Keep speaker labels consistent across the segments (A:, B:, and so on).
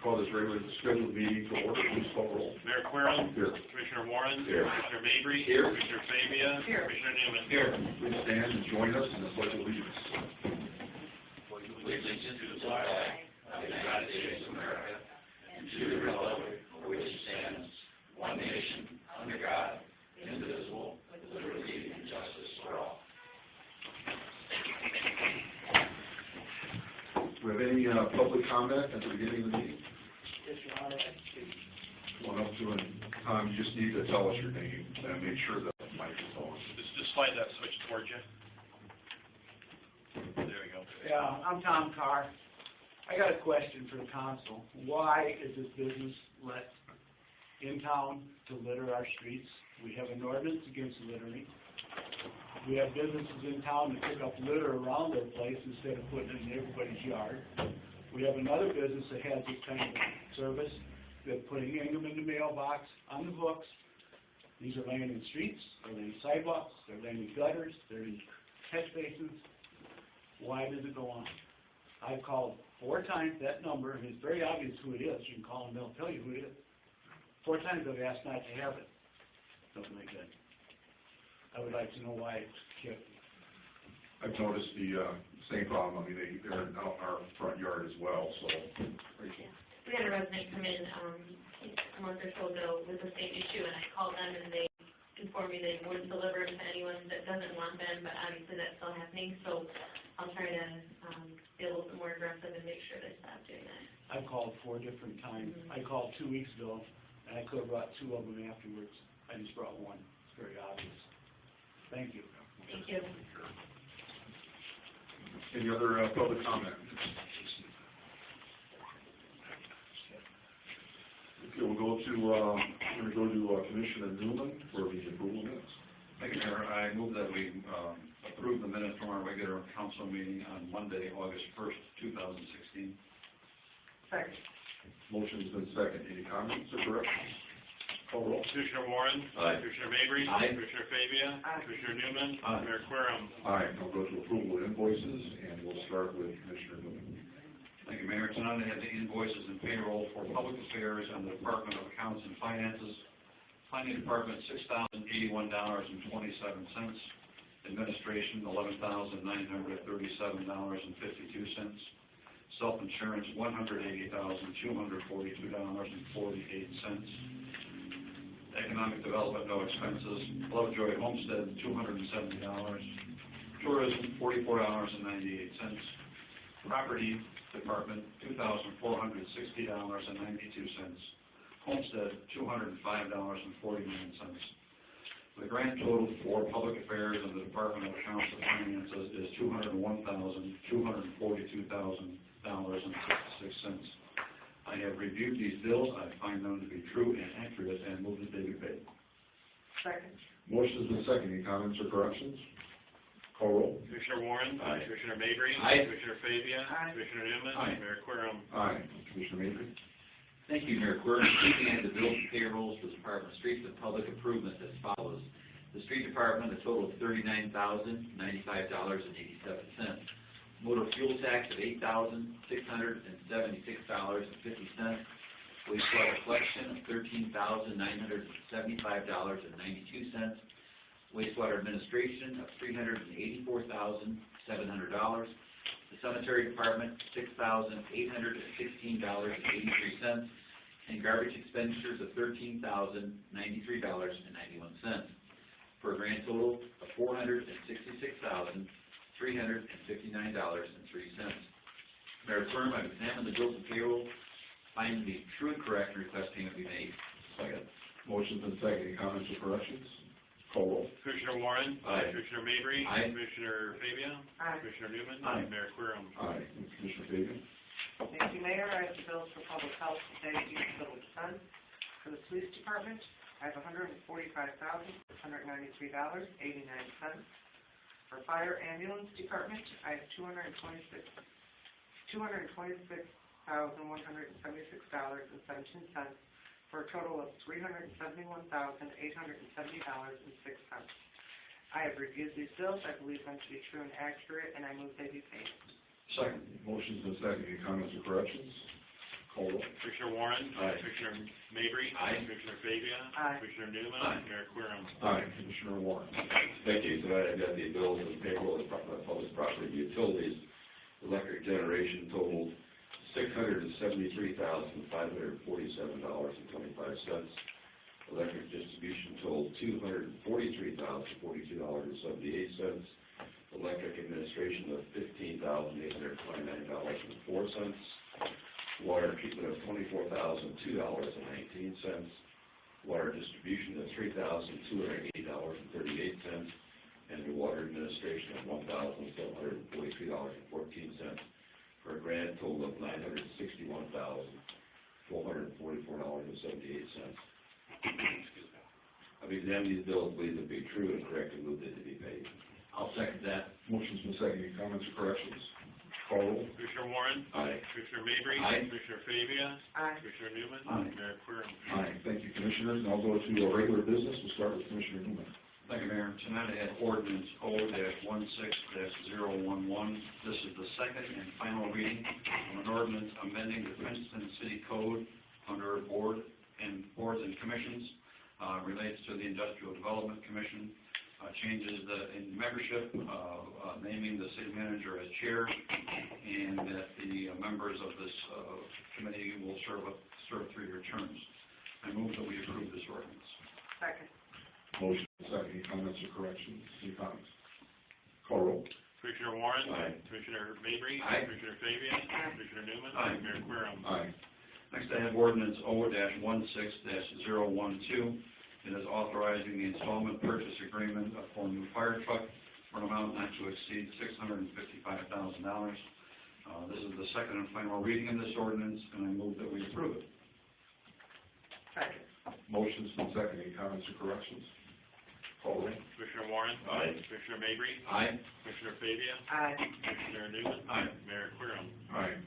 A: call this regular scheduled meeting to order. Please call roll.
B: Mayor Querem.
A: Here.
B: Commissioner Warren.
A: Here.
B: Commissioner Mabry.
A: Here.
B: Commissioner Fabia.
C: Here.
B: Commissioner Newman.
A: Here. Please stand and join us in the pledge of allegiance.
D: Allegiance to the flag of the United States of America and to the republic for which it stands, one nation, under God, indivisible, with liberty and justice for all.
A: Do we have any public comment at the beginning of the meeting?
C: Yes, Your Honor.
A: Come on up to it. Tom, you just need to tell us your name and make sure the microphone.
B: Just slide that switch towards you. There we go.
C: Yeah, I'm Tom Carr. I got a question for the council. Why is this business let in town to litter our streets? We have an ordinance against littering. We have businesses in town that pick up litter around their place instead of putting it in everybody's yard. We have another business that has this kind of service. They're putting them in the mailbox, on the hooks. These are laying in streets, they're laying in sidewalks, they're laying in gutters, they're in catch basins. Why does it go on? I've called 4 times that number, and it's very obvious who it is. You can call them, they'll tell you who it is. 4 times I've asked not to have it. Something like that. I would like to know why it's kept.
A: I've noticed the same problem. I mean, they're in our front yard as well, so.
E: We had a resident come in a month or so ago with the same issue, and I called them, and they informed me they wouldn't deliver them to anyone that doesn't want them, but obviously that's still happening, so I'll try to be a little bit more aggressive and make sure they stop doing that.
C: I've called 4 different times. I called 2 weeks ago, and I could have brought 2 of them afterwards. I just brought 1. It's very obvious. Thank you.
E: Thank you.
A: Any other public comment? Okay, we're going to Commissioner Newman for the approval minutes.
F: Thank you, Mayor. I move that we approve the minutes from our regular council meeting on Monday, August 1st, 2016.
C: Second.
A: Motion's been second. Any comments or corrections? Call roll.
B: Commissioner Warren.
D: Aye.
B: Commissioner Mabry.
D: Aye.
B: Commissioner Fabia.
C: Aye.
B: Commissioner Newman.
F: Aye.
B: Mayor Querem.
A: Aye. I'll go to approval of invoices, and we'll start with Commissioner Newman.
F: Thank you, Mayor. Tonight I have the invoices and payroll for public affairs and the Department of Accounts and Finances. Planning Department, $6,081.27. Administration, $11,937.52. Self-insurance, $180,242.48. Economic development, no expenses. Lovejoy Homestead, $270. Tourism, $44.98. Property Department, $2,460.92. Homestead, $205.49. The grand total for public affairs and the Department of Accounts and Finances is $201,242,000.66. I have reviewed these bills. I find them to be true and accurate and move that they be paid.
C: Second.
A: Motion's been second. Any comments or corrections? Call roll.
B: Commissioner Warren.
D: Aye.
B: Commissioner Mabry.
D: Aye.
B: Commissioner Fabia.
C: Aye.
B: Commissioner Newman.
F: Aye.
B: Mayor Querem.
A: Aye. Commissioner Mabry.
D: Thank you, Mayor Quirk. Looking at the bills and payrolls for the Department of Streets and Public Improvement as follows. The Street Department, a total of $39,095.87. Motor fuel tax of $8,676.50. Wastewater collection of $13,975.92. Wastewater administration of $384,700. The Cemetery Department, $6,816.83, and garbage expenditures of $13,093.91, for a grand total of $466,359.03. Mayor Querem, I've examined the bills and payroll, finding the true and correct, and request payment be made.
A: Second. Motion's been second. Any comments or corrections? Call roll.
B: Commissioner Warren.
D: Aye.
B: Commissioner Mabry.
D: Aye.
B: Commissioner Fabia.
C: Aye.
B: Commissioner Newman.
F: Aye.
B: Mayor Querem.
A: Aye. Commissioner Fabia.
G: Thank you, Mayor. I have the bills for public health, safety, and civil defense. For the police department, I have $145,693.89. For fire ambulance department, I have $226,176.17, for a total of $371,870.06. I have reviewed these bills. I believe them to be true and accurate, and I move they be paid.
A: Second. Motion's been second. Any comments or corrections? Call roll.
B: Commissioner Warren.
A: Aye.
B: Commissioner Mabry.
F: Aye.
B: Commissioner Fabia.
G: Aye.
B: Commissioner Newman.
F: Aye.
B: Mayor Querem.
A: Aye. Commissioner Warren.
H: Thank you. Tonight I've got the bills and payroll of public property utilities. Electric generation totaled $673,547.25. Electric distribution totaled $243,042.78. Electric administration of $15,829.04. Water treatment of $24,002.19. Water distribution of $3,280.38. And the water administration of $1,743.14, for a grand total of $961,444.78. I've examined these bills, believe them to be true and correct, and move them to be paid.
F: I'll second that.
A: Motion's been seconded. Any comments or corrections? Call roll.
B: Commissioner Warren.
H: Aye.
B: Commissioner Mabry.
F: Aye.
B: Commissioner Fabia.
G: Aye.
B: Commissioner Newman.
F: Aye.
B: Mayor Querem.
A: Aye. Thank you, Commissioners. Now go to regular business. We'll start with Commissioner Newman.
F: Thank you, Mayor. Tonight I have ordinance O-16-011. This is the second and final reading of an ordinance amending the Princeton City Code under boards and commissions, relates to the Industrial Development Commission, changes in membership, naming the city manager as chair, and that the members of this committee will serve 3-year terms. I move that we approve this ordinance.
G: Second.
A: Motion is seconded. Any comments or corrections? Any comments? Call roll.
B: Commissioner Warren.
H: Aye.
B: Commissioner Mabry.
F: Aye.
B: Commissioner Fabia.
G: Aye.
B: Commissioner Newman.
F: Aye.
B: Mayor Querem.
A: Aye.
F: Next, I have ordinance O-16-012. It is authorizing the installment purchase agreement for a new fire truck for an amount not to exceed $655,000. This is the second and final reading of this ordinance, and I move that we approve it.
G: Second.
A: Motion's been seconded. Any comments or corrections? Call roll.
B: Commissioner Warren.
H: Aye.
B: Commissioner Mabry.
F: Aye.
B: Commissioner Fabia.
G: Aye.
B: Commissioner Newman.
F: Aye.
B: Mayor Querem.
A: Aye.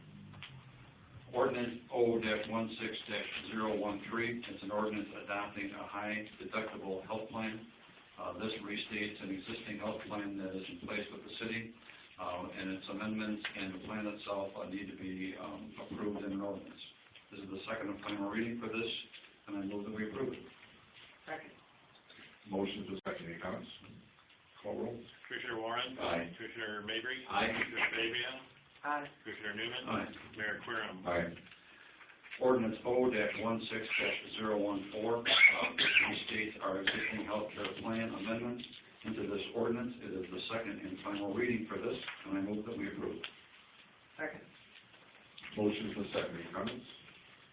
F: Ordinance O-16-013, it's an ordinance adopting a high deductible health plan. This restates an existing health plan that is in place with the city, and its amendments and the plan itself need to be approved in an ordinance. This is the second and final reading for this, and I move that we approve it.
G: Second.
A: Motion's been seconded. Any comments? Call roll.
B: Commissioner Warren.
H: Aye.
B: Commissioner Mabry.
F: Aye.
B: Commissioner Fabia.
G: Aye.
B: Commissioner Newman.
F: Aye.
B: Mayor Querem.
A: Aye.
F: Ordinance O-16-014 restates our existing health care plan amendments into this ordinance. It is the second and final reading for this, and I move that we approve.
G: Second.
A: Motion's been seconded. Any comments?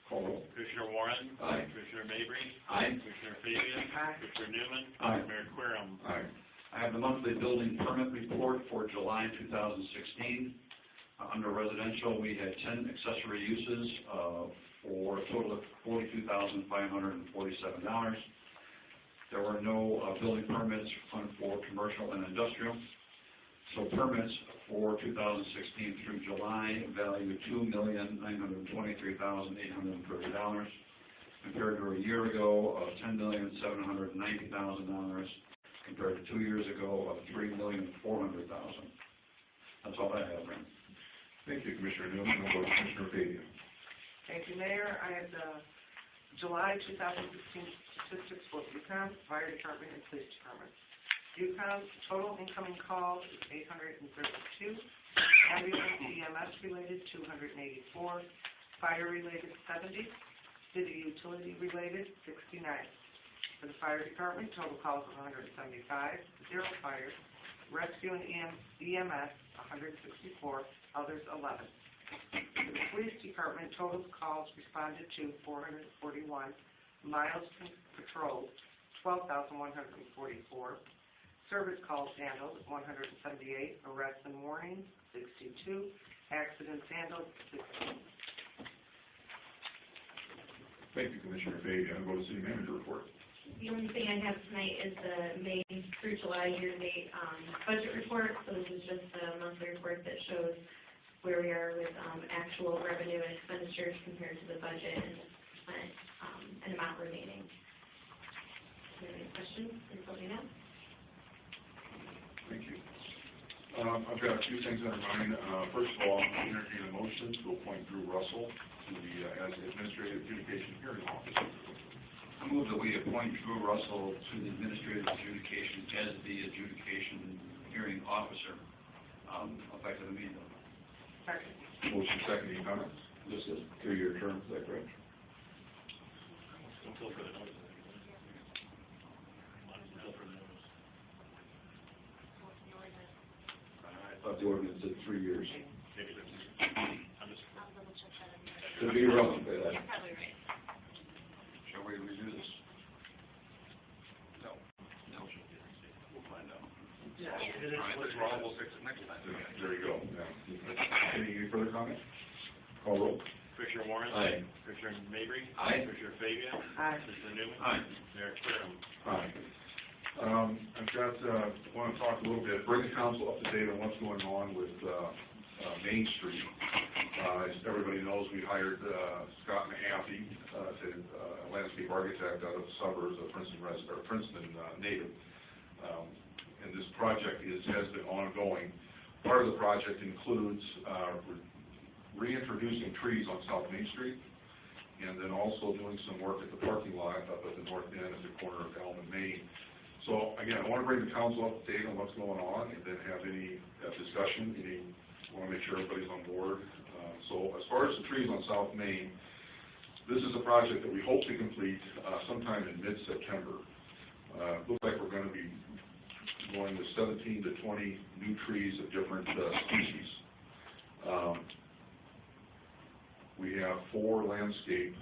A: Call roll.
B: Commissioner Warren.
H: Aye.
B: Commissioner Mabry.
F: Aye.
B: Commissioner Fabia.
G: Aye.
B: Commissioner Newman.
F: Aye.
B: Mayor Querem.
A: Aye.
F: I have the monthly building permit report for July 2016. Under residential, we had 10 accessory uses for a total of $42,547. There were no building permits for commercial and industrial. So permits for 2016 through July value $2,923,830, compared to a year ago of $10,790,000, compared to 2 years ago of $3,400,000. That's all I have, Ren.
A: Thank you, Commissioner Newman. We'll go to Commissioner Fabia.
G: Thank you, Mayor. I have the July 2016 statistics for Yukon Fire Department and Police Department. Yukon's total incoming calls is 832, ambulance EMS related 284, fire related 70, city utility related 69. For the fire department, total calls of 175, 0 fires, rescue and EMS 164, others 11. For the police department, total calls responded to 441, miles patrolled 12,144, service calls handled 178, arrests and warnings 62, accidents handled 16.
A: Thank you, Commissioner Fabia. I'll go to City Manager report.
E: The only thing I have tonight is the May through July year-to-date budget report. So this is just a monthly report that shows where we are with actual revenue and expenditures compared to the budget and amount remaining. If you have any questions, please let me know.
A: Thank you. I've got a few things on mine. First of all, I'm entertaining a motion to appoint Drew Russell as the administrative adjudication hearing officer.
F: I move that we appoint Drew Russell to the administrative adjudication as the adjudication hearing officer, effective immediately.
G: Second.
A: Motion second, any comments?
H: This is a 3-year term, is that correct?
B: Until further notice. Until further notice.
H: I thought the ordinance said 3 years.
B: Maybe there's, I'm just,
H: Could be wrong, but
E: You're probably right.
F: Shall we review this? No. No. We'll find out.
G: Yeah.
F: All right, what's wrong, we'll fix it next time.
A: There you go. Yeah. Any further comment? Call roll.
B: Commissioner Warren?
H: Aye.
B: Commissioner Mabry?
H: Aye.
B: Commissioner Fabia?
G: Aye.
B: Commissioner Newman?
F: Aye.
B: Mayor Querem?
A: Aye. I've got, want to talk a little bit, bring the council up to date on what's going on with Main Street. As everybody knows, we hired Scott Mahaffey, a landscape architect out of the suburbs of Princeton native. And this project has been ongoing. Part of the project includes reintroducing trees on South Main Street, and then also doing some work at the parking lot up at the north end at the corner of Elm and Main. So again, I want to bring the council up to date on what's going on, and then have any discussion. I want to make sure everybody's on board. So as far as the trees on South Main, this is a project that we hope to complete sometime in mid-September. Looks like we're going to be going with 17 to 20 new trees of different species. We have 4 landscape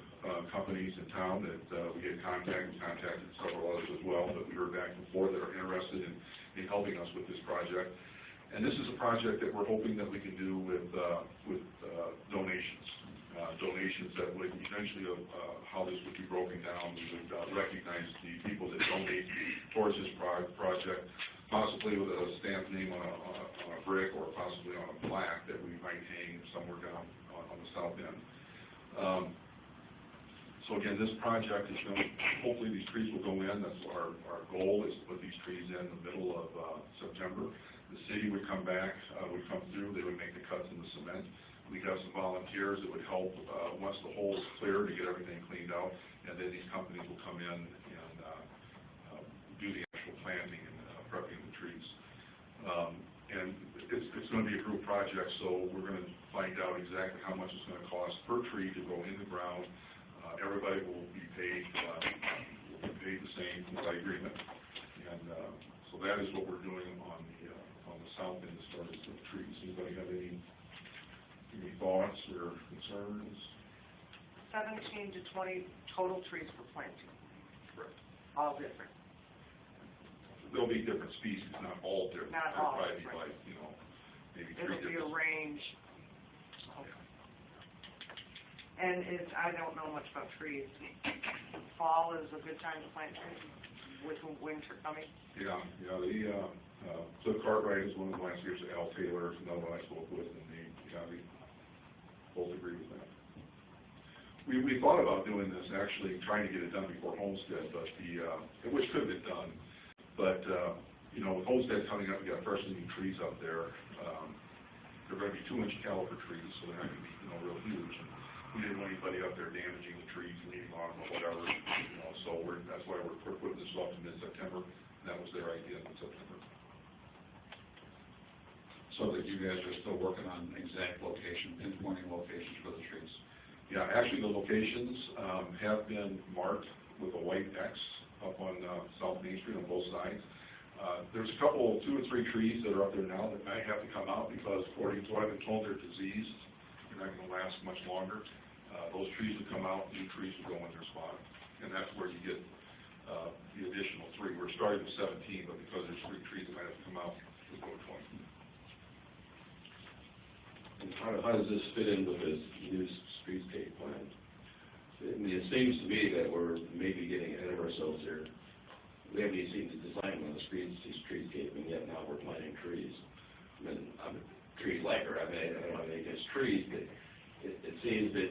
A: companies in town that we had contacted several others as well, but we heard back from 4 that are interested in helping us with this project. And this is a project that we're hoping that we can do with donations. Donations that would eventually, how this would be broken down, we would recognize the people that donate towards this project, possibly with a stamped name on a brick, or possibly on a plaque that we might hang somewhere down on the south end. So again, this project is going to, hopefully these trees will go in. That's our goal, is to put these trees in the middle of September. The city would come back, would come through, they would make the cuts in the cement. We'd have some volunteers that would help once the hole is clear to get everything cleaned out, and then these companies will come in and do the actual planting and prepping the trees. And it's going to be a group project, so we're going to find out exactly how much it's going to cost per tree to go in the ground. Everybody will be paid the same by agreement, and so that is what we're doing on the south end as far as the trees. Anybody have any thoughts or concerns?
G: 17 to 20 total trees for planting.
A: Correct.
G: All different.
A: There'll be different species, not all different.
G: Not all
A: There'll probably be
G: different.
A: like, maybe 3
G: It'll be a
A: different.
G: range. And I don't know much about trees. Fall is a good time to plant trees with winter coming.
A: Yeah, Cliff Cartwright is one of the landscapers, Al Taylor is another one I spoke with, and they both agree with that. We thought about doing this, actually, trying to get it done before Homestead, but which could have been done, but, with Homestead coming up, we got freshly new trees up there. They're going to be 2-inch caliber trees, so they're not going to be, real huge. And we didn't want anybody up there damaging the trees, leaning on them, or whatever, so that's why we're putting this off to mid-September. That was their idea in September.
F: So that you guys are still working on exact location, pinpointing locations for the trees?
A: Yeah, actually, the locations have been marked with a white X up on South Main Street on both sides. There's a couple, 2 or 3 trees that are up there now that might have to come out because, according to what I've been told, they're diseased. They're not going to last much longer. Those trees would come out, new trees would go in their spot. And that's where you get the additional 3. We're starting with 17, but because there's 3 trees that might have to come out, we'll go to 20.
H: And how does this fit in with this new streetscape plan? I mean, it seems to me that we're maybe getting ahead of ourselves here. We haven't even seen the design on the streetscape, and yet now we're planting trees. I mean, I'm a tree liker. I don't have anything against trees, but it seems that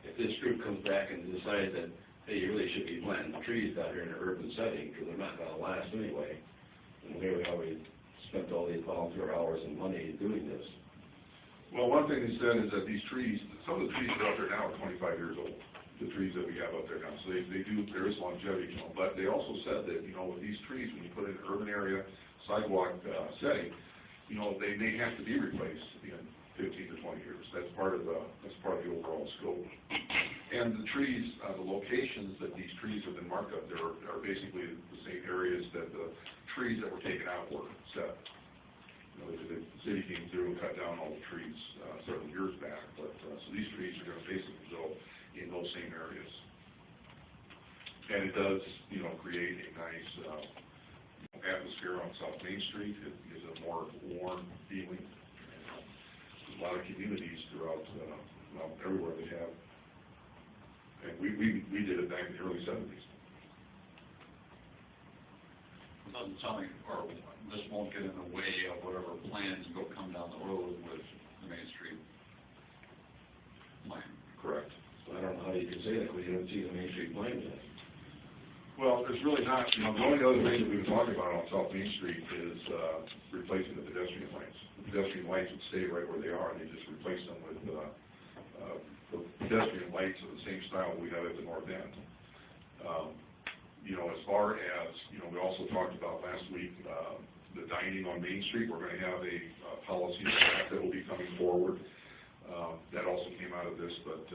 H: if this group comes back and decides that, hey, you really should be planting trees down here in an urban setting, because they're not going to last anyway. And here we are, we spent all these volunteer hours and money doing this.
A: Well, one thing they said is that these trees, some of the trees that are out there now are 25 years old, the trees that we have out there now. So there is longevity to them. But they also said that, with these trees, when you put in an urban area sidewalk setting, they may have to be replaced in 15 to 20 years. That's part of the overall scope. And the trees, the locations that these trees have been marked up, are basically the same areas that the trees that were taken out were set. The city came through and cut down all the trees several years back, but so these trees are going to basically go in those same areas. And it does, create a nice atmosphere on South Main Street. It gives a more warm feeling. There's a lot of communities throughout, everywhere they have. And we did it back in the early 70s.
F: It doesn't sound like, or this won't get in the way of whatever plans go come down the road with the Main Street plan.
A: Correct.
H: I don't know how you can say that when you don't see the Main Street plan yet.
A: Well, there's really not, the only other thing that we've been talking about on South Main Street is replacing the pedestrian lights. The pedestrian lights would stay right where they are, they just replace them with the pedestrian lights of the same style we have at the north end. As far as, we also talked about last week, the dining on Main Street, we're going to have a policy that will be coming forward. That also came out of this, but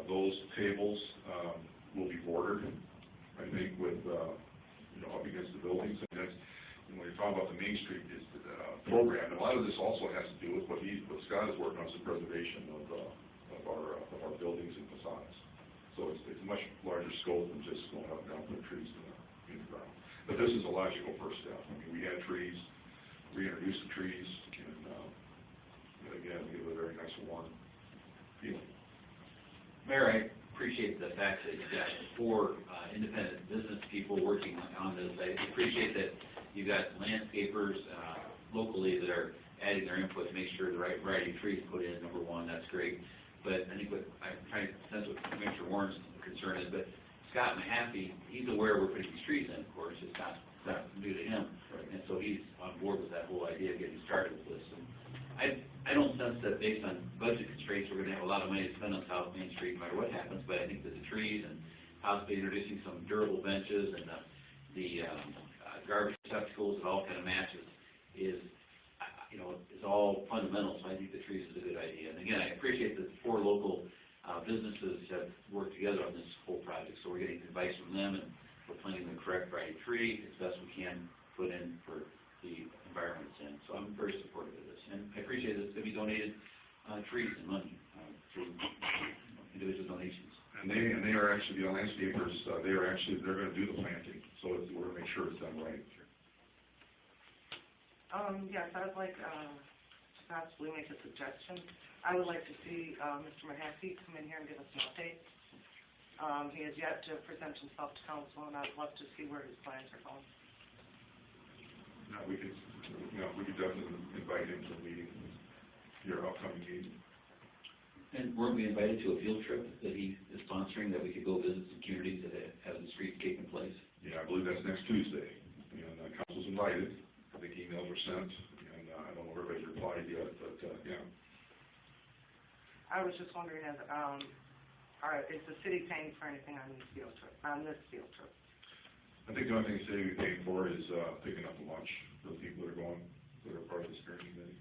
A: those tables will be bordered, I think, with, up against the buildings. And that's, when you talk about the Main Street program, and a lot of this also has to do with what Scott is working on, is the preservation of our buildings and facades. So it's a much larger scope than just going up and down putting trees in the ground. But this is a logical first step. I mean, we had trees, reintroduced the trees, and again, give it a very nice warm feeling.
I: Mayor, I appreciate the fact that you've got 4 independent business people working on this. I appreciate that you've got landscapers locally that are adding their input to make sure the right variety of trees put in, number one. That's great. But I think what I'm trying to sense what Commissioner Warren's concern is, but Scott Mahaffey, he's aware we're putting these trees in, of course. It's not new to him. Right. And so he's on board with that whole idea of getting started with this. And I don't sense that based on budget constraints, we're going to have a lot of money to spend on South Main Street no matter what happens, but I think that the trees and possibly introducing some durable benches and the garbage receptacles, it all kind of matches, is all fundamental, so I think the trees is a good idea. And again, I appreciate that 4 local businesses have worked together on this whole project, so we're getting advice from them, and we're planting the correct variety of tree as best we can put in for the environment it's in. So I'm very supportive of this, and I appreciate that it's going to be donated trees and money through individual donations.
A: And they are actually, the landscapers, they're going to do the planting, so we're going to make sure it's done right.
G: Yes, I would like to possibly make a suggestion. I would like to see Mr. Mahaffey come in here and give us an update. He has yet to present himself to council, and I'd love to see where his plans are going.
A: No, we could definitely invite him to a meeting, your upcoming meeting.
I: And weren't we invited to a field trip that he is sponsoring, that we could go visit some communities that have the streetscape in place?
A: Yeah, I believe that's next Tuesday, and council's invited. I think emails were sent, and I don't know if everybody's replied yet, but yeah.
G: I was just wondering, is the city paying for anything on this field trip?
A: I think the only thing the city will be paying for is picking up the lunch for the people that are going, that are part of the steering committee.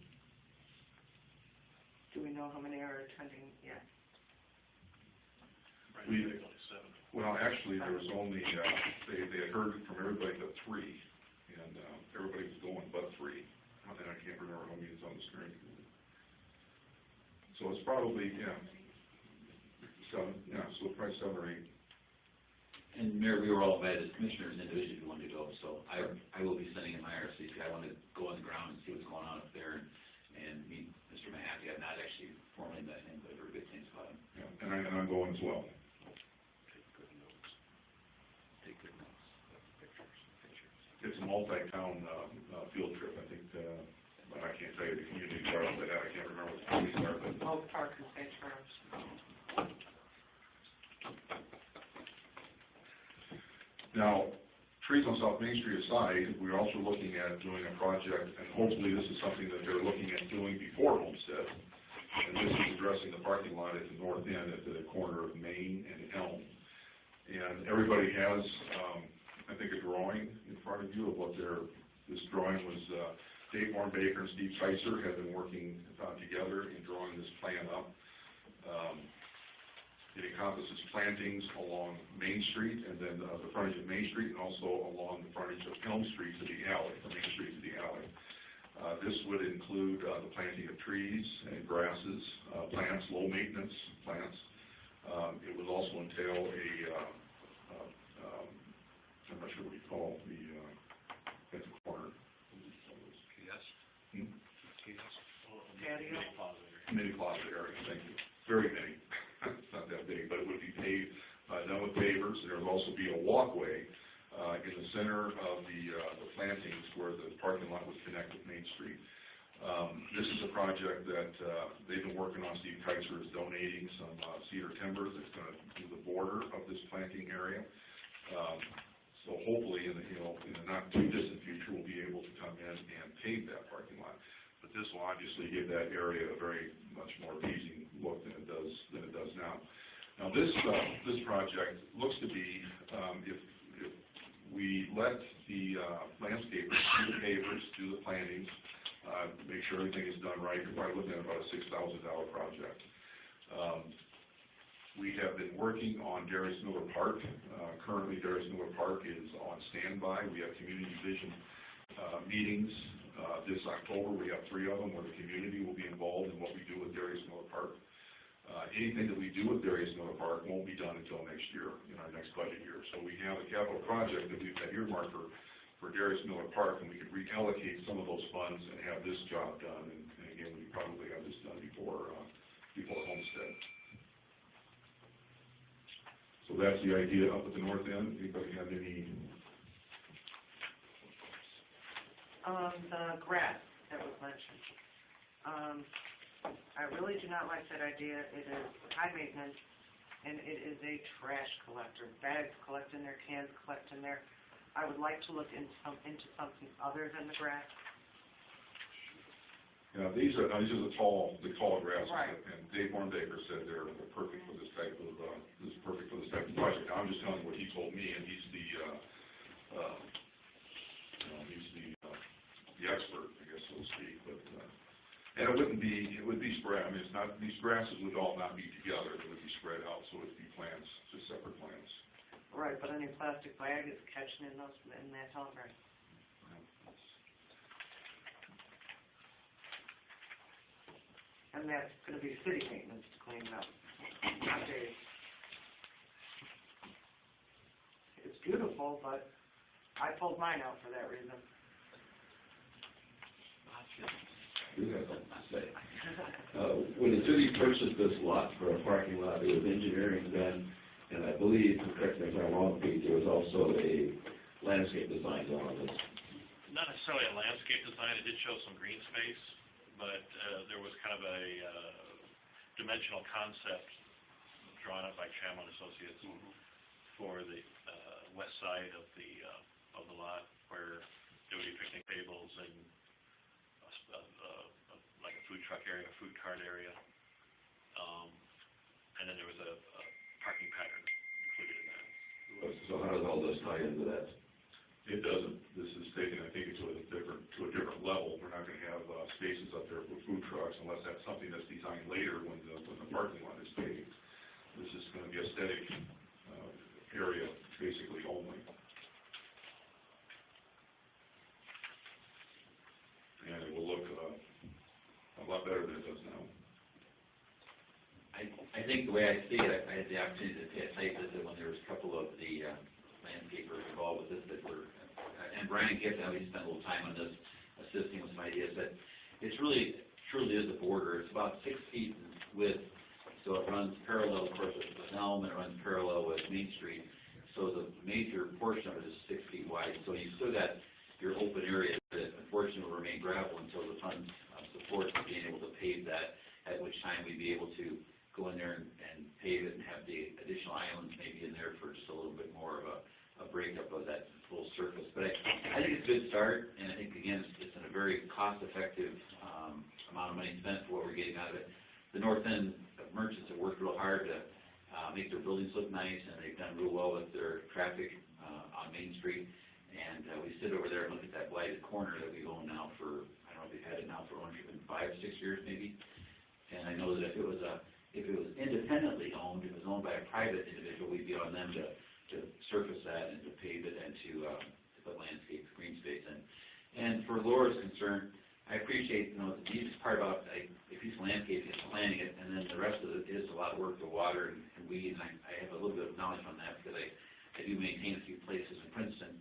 G: Do we know how many are attending yet?
A: Well, actually, there was only, they had heard from everybody but 3, and everybody was going but 3. And I can't remember how many is on the steering committee. So it's probably, 7, so probably 7 or 8.
I: And Mayor, we were all invited as commissioners individually who wanted to go, so I will be sending in my RFP. I want to go on the ground and see what's going on up there and meet Mr. Mahaffey. I've not actually formally met him, but I've heard good things about him.
A: Yeah, and I'm going as well.
I: Take good notes.
A: It's a multi-town field trip, I think, but I can't tell you the community part of it, I can't remember what the community part of it.
G: Oak Park and St. Charles.
A: Now, trees on South Main Street aside, we're also looking at doing a project, and hopefully this is something that they're looking at doing before Homestead, And this is addressing the parking lot at the north end at the corner of Main and Elm. And everybody has, I think, a drawing in front of you of what this drawing was, Dave Baker and Steve Kaiser have been working together in drawing this plan up. It encompasses plantings along Main Street and then the frontage of Main Street and also along the frontage of Elm Street to the alley, from Main Street to the alley. This would include the planting of trees and grasses, plants, low maintenance plants. It would also entail I'm not sure what you call the, at the corner.
F: Yes.
G: Patio.
A: Mini plaza area, thank you. Very many. It's not that big, but it would be paved, done with pavers. There would also be a walkway in the center of the plantings where the parking lot would connect with Main Street. This is a project that they've been working on. Steve Kaiser is donating some cedar timber that's going to do the border of this planting area. So hopefully, in the not too distant future, we'll be able to come in and pave that parking lot. But this will obviously give that area a very much more pleasing look than it does now. Now this project looks to be, if we let the landscapers do the pavers, do the plantings, make sure everything is done right, we're probably looking at about a $6,000 project. We have been working on Darius Miller Park. Currently, Darius Miller Park is on standby. We have community vision meetings this October. We have 3 of them where the community will be involved in what we do with Darius Miller Park. Anything that we do with Darius Miller Park won't be done until next year, in our next budget year. So we have a capital project that we've got earmarked for Darius Miller Park, and we could reallocate some of those funds and have this job done. And again, we could probably have this done before Homestead. So that's the idea up at the north end. Anybody have any?
G: The grass that was mentioned. I really do not like that idea. It is high maintenance, and it is a trash collector. Bags collect in there, cans collect in there. I would like to look into something other than the grass.
A: Yeah, these are the tall grasses,
G: Right.
A: and Dave Baker said they're perfect for this type of project. Now, I'm just telling you what he told me, and he's the expert, I guess, so to speak. But and it would be spread. I mean, it's not, these grasses would all not be together. They would be spread out, so it'd be plants, just separate plants.
G: Right, but any plastic bag is catching in that tall grass. And that's gonna be city maintenance to clean it up, not Dave's. It's beautiful, but I pulled mine out for that reason.
H: You have something to say. When the city purchased this lot for a parking lot, there was engineering done, and I believe, correct me if I'm wrong, Pete, there was also a landscape design done on this.
B: Not necessarily a landscape design, it did show some green space, but there was kind of a dimensional concept drawn up by Trammell Associates for the west side of the lot, where there would be picnic tables and like a food truck area, a food cart area, and then there was a parking pattern included in that.
H: So how does all this tie into that?
A: It doesn't. This is taken, I think, to a different level. We're not going to have spaces up there for food trucks unless that's something that's designed later when the parking lot is paved. This is going to be aesthetic area basically only. And it will look a lot better than it does now.
I: I think the way I see it, I had the opportunity to take a site visit when there was a couple of the landscapers involved with this that were, and Brian Giffen, he spent a little time on this, assisting with some ideas, but it's really, truly is a border. It's about 6 feet in width, so it runs parallel, of course, with Elm, and it runs parallel with Main Street. So the major portion of it is 6 feet wide. So you still got your open area that unfortunately will remain gravel until the funds support being able to pave that, at which time we'd be able to go in there and pave it and have the additional islands maybe in there for just a little bit more of a breakup of that full surface. But I think it's a good start, and I think, again, it's in a very cost-effective amount of money spent for what we're getting out of it. the north end merchants have worked real hard to make their buildings look nice, and they've done real well with their traffic on Main Street. And we sit over there and look at that blighted corner that we've owned now for, I don't know if we've had it now for ownership in 5 or 6 years maybe. And I know that if it was independently owned, if it was owned by a private individual, we'd be on them to surface that and to pave it and to put landscape green space in. And for Laura's concern, I appreciate, the easiest part about a piece of landscape is planting it, and then the rest of it is a lot of work to water and weed, and I have a little bit of knowledge on that because I do maintain a few places in Princeton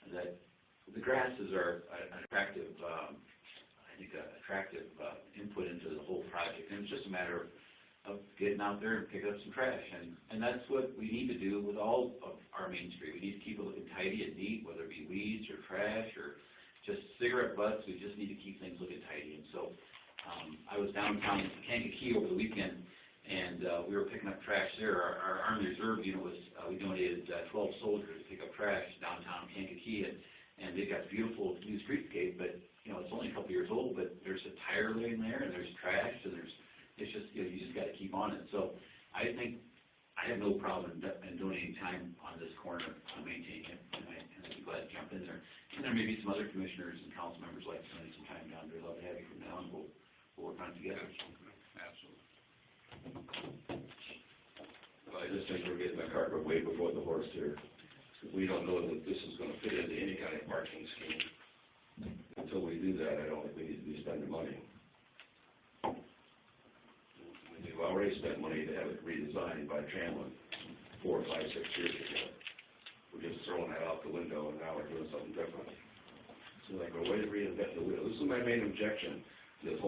I: that the grasses are an attractive, attractive input into the whole project, and it's just a matter of getting out there and picking up some trash, and that's what we need to do with all of our Main Street. We need to keep it looking tidy and neat, whether it be weeds or trash or just cigarette butts. We just need to keep things looking tidy. And so I was downtown in Kankakee over the weekend, and we were picking up trash there. Our Army Reserve unit was, we donated 12 soldiers to pick up trash downtown Kankakee, and they've got beautiful new streetscape, but, it's only a couple years old, but there's a tire laying there, and there's trash, and it's just, you just got to keep on it. So I think I have no problem in donating time on this corner on maintaining it, and I'd be glad to jump in there. And there may be some other commissioners and council members like to spend some time down there. I'd love to have you from now on. We'll work on it together.
F: Absolutely.
H: Well, I just think we're getting the cart way before the horse here. We don't know that this is gonna fit into any kind of parking scheme. Until we do that, I don't think we need to be spending money. We've already spent money to have it redesigned by Chamlin 4, 5, 6 years ago. We're just throwing that out the window, and now we're doing something different. So like a way to reinvent the wheel. This is my main objection to the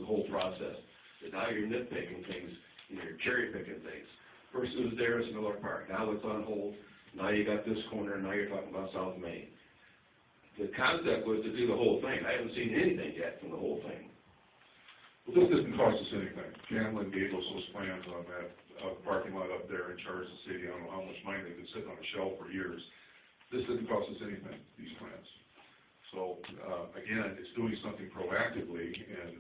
H: whole process. That now you're nitpicking things, you're cherry picking things. First it was Darris Miller Park, now it's on hold. Now you got this corner, and now you're talking about South Main. The concept was to do the whole thing. I haven't seen anything yet from the whole thing.
A: Well, this doesn't cost us anything. Chamlin gave us those plans on that parking lot up there and charged the city, I don't know how much money, they've been sitting on a shelf for years. This doesn't cost us anything, these plans. So, again, it's doing something proactively and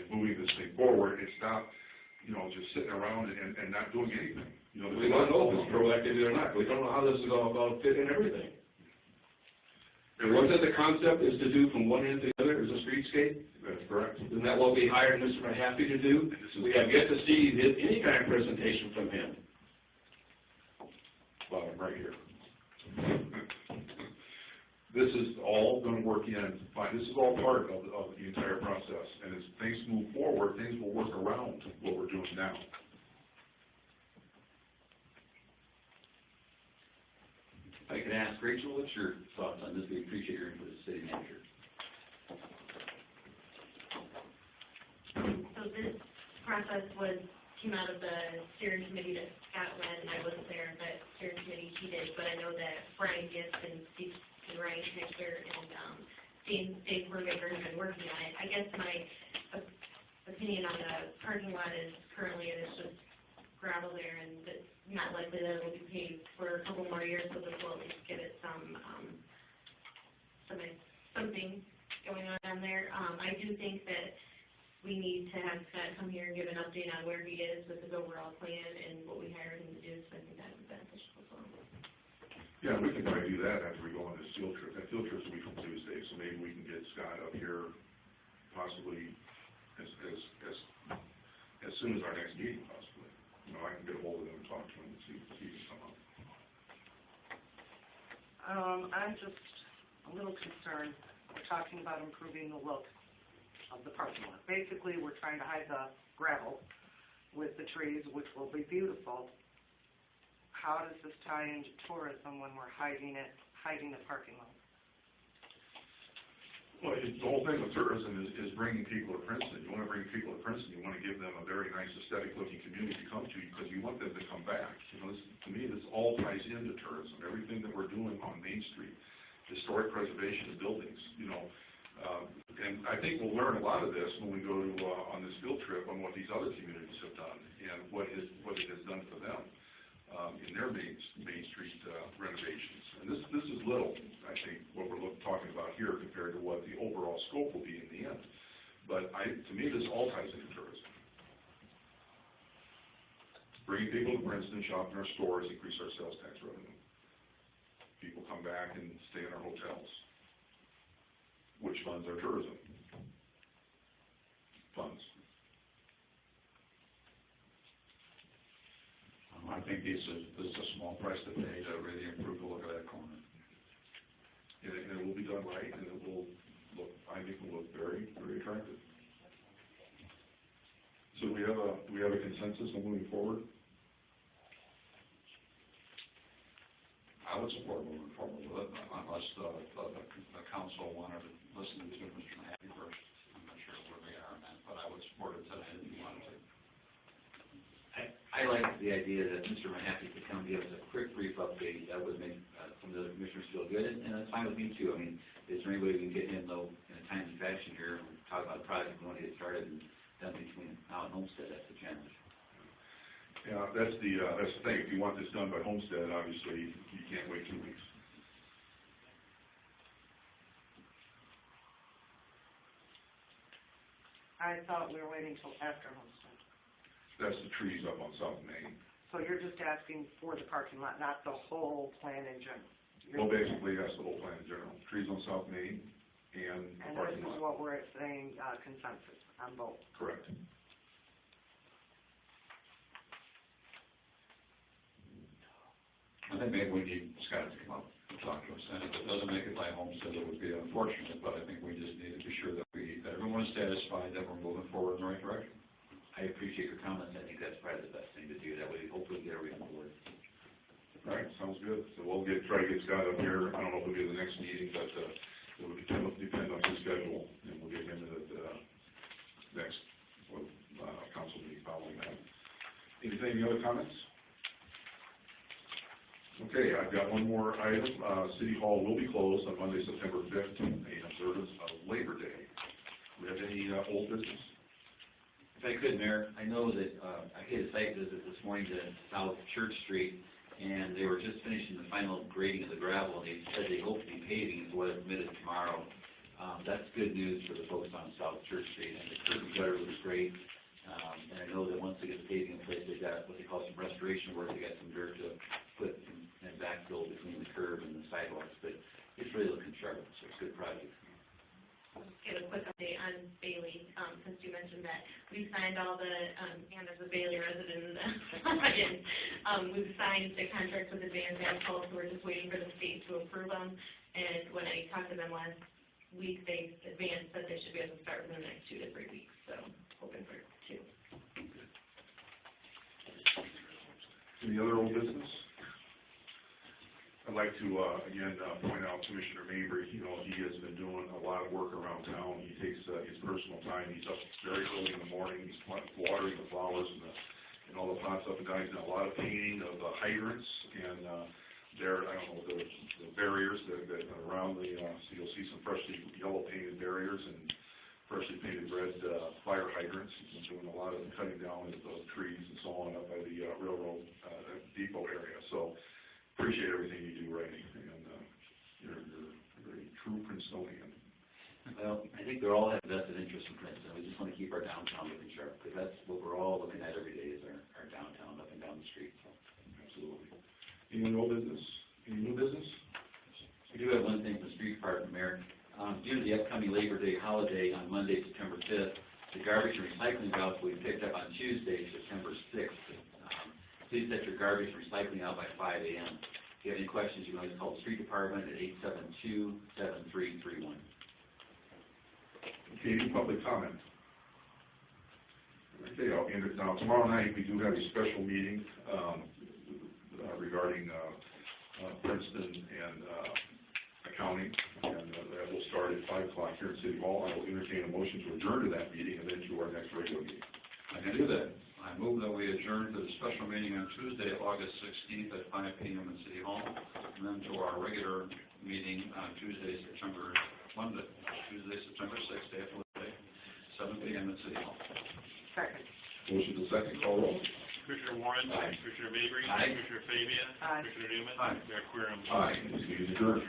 A: moving this thing forward. It's not, just sitting around and not doing anything.
H: We don't know if it's proactive or not. We don't know how this is all about fitting everything. Wasn't the concept is to do from one end to the other as a streetscape?
A: That's correct.
H: Isn't that what we hired Mr. Mahaffey to do? We have yet to see any kind of presentation from him.
A: Well, I'm right here. This is all going to work in fine. This is all part of the entire process. And as things move forward, things will work around what we're doing now.
I: If I could ask Rachel, what's your thoughts on this? We appreciate your input as city manager.
E: So this process came out of the steering committee that Scott led, and I wasn't there, but steering committee he did, but I know that Brian Gibbs and Steve Ryan Schnitzler and Dave Brubaker have been working on it. I guess my opinion on the parking lot is currently it's just gravel there, and it's not likely that it will be paved for a couple more years, so this will at least give it something going on down there. I do think that we need to have Scott come here and give an update on where he is with his overall plan and what we hired him to do, so I think that would be beneficial as well.
A: Yeah, we can probably do that after we go on this field trip. That field trip's a week from Tuesday, so maybe we can get Scott up here possibly as soon as our next meeting, possibly. I can get a hold of him and talk to him and see if he can come up.
G: I'm just a little concerned. We're talking about improving the look of the parking lot. Basically, we're trying to hide the gravel with the trees, which will be beautiful. How does this tie into tourism when we're hiding the parking lot?
A: Well, the whole thing with tourism is bringing people to Princeton. You want to bring people to Princeton, you want to give them a very nice aesthetic-looking community to come to because you want them to come back. To me, this all ties into tourism. Everything that we're doing on Main Street, historic preservation of buildings, and I think we'll learn a lot of this when we go to on this field trip on what these other communities have done and what it has done for them in their Main Street renovations. And this is little, I think, what we're talking about here compared to what the overall scope will be in the end. But to me, this all ties into tourism. Bringing people to Princeton, shop in our stores, increase our sales tax revenue. People come back and stay in our hotels, which funds our tourism funds.
F: I think this is a small price to pay to really improve the look of that corner.
A: And it will be done right, and it will look, I think, will look very, very attractive. So do we have a consensus on moving forward?
F: I would support moving forward with it, unless the council wanted to listen to Mr. Mahaffey first. I'm not sure where they are on that, but I would support it tonight if you wanted to.
I: I like the idea that Mr. Mahaffey could come give us a quick, brief update. That would make some of the other commissioners feel good, and that's fine with me too. I mean, is there any way we can get him, though, in a timely fashion here, and talk about the project we want to get started and done between now and Homestead? That's the challenge.
A: Yeah, that's the thing. If you want this done by Homestead, obviously, you can't wait 2 weeks.
G: I thought we were waiting till after Homestead.
A: That's the trees up on South Main.
G: So you're just asking for the parking lot, not the whole plan in general?
A: Well, basically, that's the whole plan in general. Trees on South Main and the
G: And this
A: parking
G: is
A: lot.
G: what we're saying, consensus on both.
A: Correct.
F: I think maybe we need Scott to come up and talk to us, and if it doesn't make it by Homestead, it would be unfortunate, but I think we just need to be sure that everyone is satisfied that we're moving forward in the right direction.
I: I appreciate your comments. I think that's probably the best thing to do. That way, hopefully, get everyone on board.
A: All right, sounds good. So we'll try to get Scott up here. I don't know if it'll be the next meeting, but it will depend on his schedule, and we'll get him to the next council meeting following that. Any other comments? Okay, I've got one more item. City Hall will be closed on Monday, September 5th, in observance of Labor Day. Do we have any old business?
I: If I could, Mayor, I know that I paid a site visit this morning to South Church Street, and they were just finishing the final grading of the gravel, and they said they hope to be paving is what is admitted tomorrow. That's good news for the folks on South Church Street, and the curb and gutter looks great. And I know that once they get the paving in place, they've got what they call some restoration work. They got some dirt to put and backfill between the curb and the sidewalks, but it's really looking sharp, so it's a good project.
E: Give a quick update on Bailey, since you mentioned that. We've signed all the, and as a Bailey resident, we've signed the contracts with Advanced Asphalt, so we're just waiting for the state to approve them. And when I talked to them last week, Advanced said they should be able to start within the next 2 to 3 weeks, so hoping for 2.
A: Any other old business? I'd like to, again, point out Commissioner Mabry. You know, he has been doing a lot of work around town. He takes his personal time. He's up very early in the morning. He's watering the flowers and all the pots up and down. He's done a lot of painting of hydrants and I don't know, the barriers that are around the, so you'll see some freshly yellow painted barriers and freshly painted red fire hydrants. He's been doing a lot of cutting down of trees and so on up by the railroad depot area. So appreciate everything you do, Ray, and you're a very true Princetonian.
I: Well, I think they're all have vested interest in Princeton. We just want to keep our downtown looking sharp, because that's what we're all looking at every day is our downtown up and down the street. So.
A: Absolutely. Any old business? Any new business?
I: We do have one thing from the street department, Mayor. Due to the upcoming Labor Day holiday on Monday, September 5th, the garbage and recycling routes will be picked up on Tuesday, September 6th. Please set your garbage and recycling out by 5 a.m. If you have any questions, you can always call the street department at 872-7331.
A: Okay, any public comment? Okay, I'll end it now. Tomorrow night, we do have a special meeting regarding Princeton and accounting, and that will start at 5 o'clock here at City Hall. I will entertain a motion to adjourn to that meeting and then to our next regular meeting.
F: I can do that. I move that we adjourn to the special meeting on Tuesday, August 16th at 5 p.m. in City Hall, and then to our regular meeting on Tuesday, September 6th, day after Labor Day, 7 p.m. at City Hall.
G: Second.
A: Motion to second, call roll.
B: Commissioner Warren.
I: Aye.
B: Commissioner Mabry.
I: Aye.
B: Commissioner Fabia.
G: Aye.
B: Commissioner Newman.
F: Aye.
B: Mayor Querem.
A: Aye, this meeting is adjourned.